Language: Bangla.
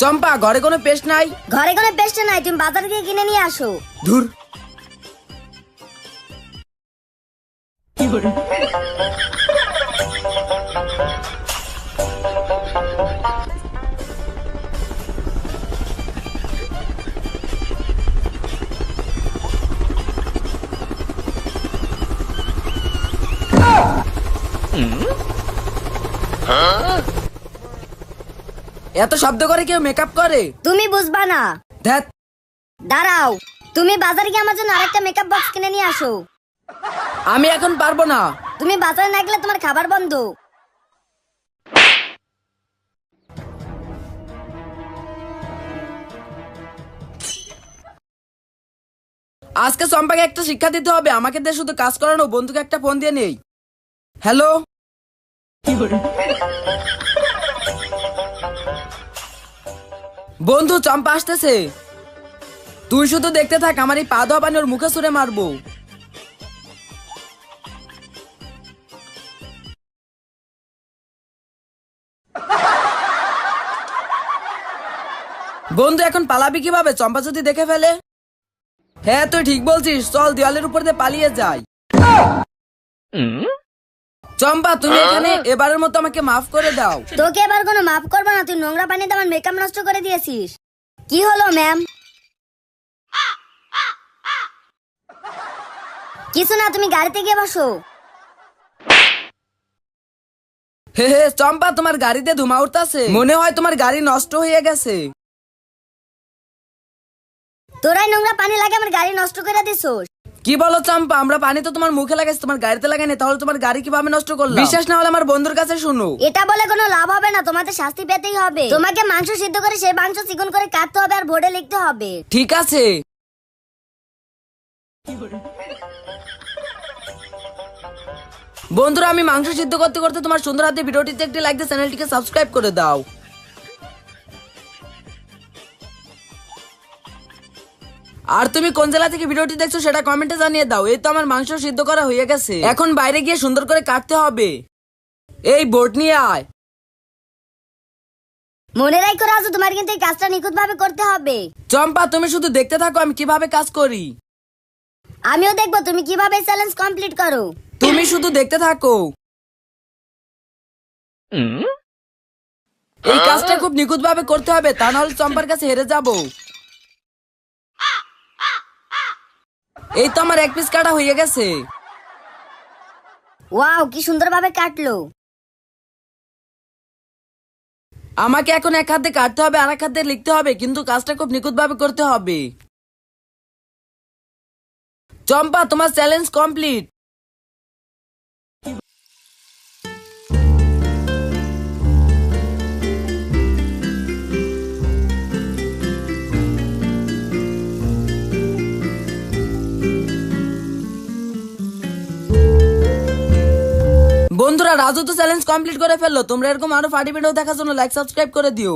চম্পা, ঘরে কোনো পেস্ট নাই? ঘরে কোনো পেস্ট নাই, তুমি বাজার থেকে কিনে নিয়ে আসো। ধুর। এত শব্দ করে কেউ মেকআপ করে? তুমি বুঝবা না। ধ্যাৎ। দাঁড়াও, তুমি বাজারে গিয়ে আমার জন্য আরেকটা মেকআপ বক্স কিনে নিয়ে আসো। আমি এখন পারবো না। তুমি বাজারে না গেলে তোমার খাবার বন্ধ। আজকে চম্পাকে একটা শিক্ষা দিতে হবে। আমাকে দিয়ে শুধু কাজ করানো। বন্ধুকে একটা ফোন দিয়ে নেই। হ্যালো। বন্ধু, চম্পা আসতেছে। তুই শুধু দেখতে থাক, আমার এই পা ধোয়া পানি ওর মুখে ছুঁড়ে মারবো। বন্ধু, এখন পালাবি কিভাবে? চম্পা যদি দেখে ফেলে? হ্যাঁ, তুই ঠিক বলছিস। চল দেওয়ালের উপর দিয়ে পালিয়ে যাই। চম্পা, তুমি এখানে। এবারের মতো আমাকে মাফ করে দাও। তোকে এবার কোনো মাফ করবো না। তুই নোংরা পানিতে আমার মেকআপ নষ্ট করে দিয়েছিস। কি হলো ম্যাম? কিছু না, তুমি গাড়িতে গিয়ে বসো। হে হে, চম্পা, তোমার গাড়িতে ধোঁয়া উঠতাছে। মনে হয় তোমার গাড়ি নষ্ট হয়ে গেছে। তোরাই নোংরা পানি লাগে আমার গাড়ি নষ্ট করে দিছোস। কি বলো চম্পা? আমরা পানি তো তোমার মুখে লাগাইছি, তোমার গাড়িতে লাগাইনি। তাহলে তোমার গাড়ি কিভাবে নষ্ট করলো? বিশ্বাস না হলে আমার বন্ধুর কাছে শুনো। এটা বলে কোনো লাভ হবে না, তোমাদের শাস্তি পেতেই হবে। তোমাকে মাংস সিদ্ধ করে সেই মাংস চিকন করে কাটতে হবে আর বোর্ডে লিখতে হবে। ঠিক আছে। বন্ধুরা, আমি মাংস সিদ্ধ করতে করতে তোমার সুন্দর হাতে ভিডিওটিতে একটি লাইক দিয়ে চ্যানেলটিকে সাবস্ক্রাইব করে দাও। আর তুমি কোন জেলা থেকে ভিডিওটি দেখছো সেটা কমেন্টে জানিয়ে দাও। এই তো আমার মাংস সিদ্ধ করা হয়ে গেছে। এখন বাইরে গিয়ে সুন্দর করে কাটতে হবে। এই বোর্ড নিয়ে আয়। মনে রাখো রাজু, তোমার কিন্তু এই কাজটা নিখুঁত ভাবে করতে হবে। চম্পা, তুমি শুধু দেখতে থাকো আমি কিভাবে কাজ করি। আমিও দেখবো তুমি কিভাবে চ্যালেঞ্জ কমপ্লিট করো। তুমি শুধু দেখতে থাকো। এই কাজটা খুব নিখুঁত ভাবে করতে হবে, তা নাহলে চম্পার কাছে হেরে যাব। এই তো আমার এক পিস কাটা হয়ে গেছে। ওয়াও, কি সুন্দর ভাবে কাটলো। আমাকে এখন এক হাতে কাটতে হবে আর এক হাতে লিখতে হবে, কিন্তু কাজটা খুব নিখুঁত ভাবে করতে হবে। চম্পা, তোমার চ্যালেঞ্জ কমপ্লিট। বন্ধুরা, রাজু তো চ্যালেঞ্জ কমপ্লিট করে ফেললো। তোমরা এরকম আরো ফাটি ভিডিও দেখার জন্য লাইক সাবস্ক্রাইব করে দিও।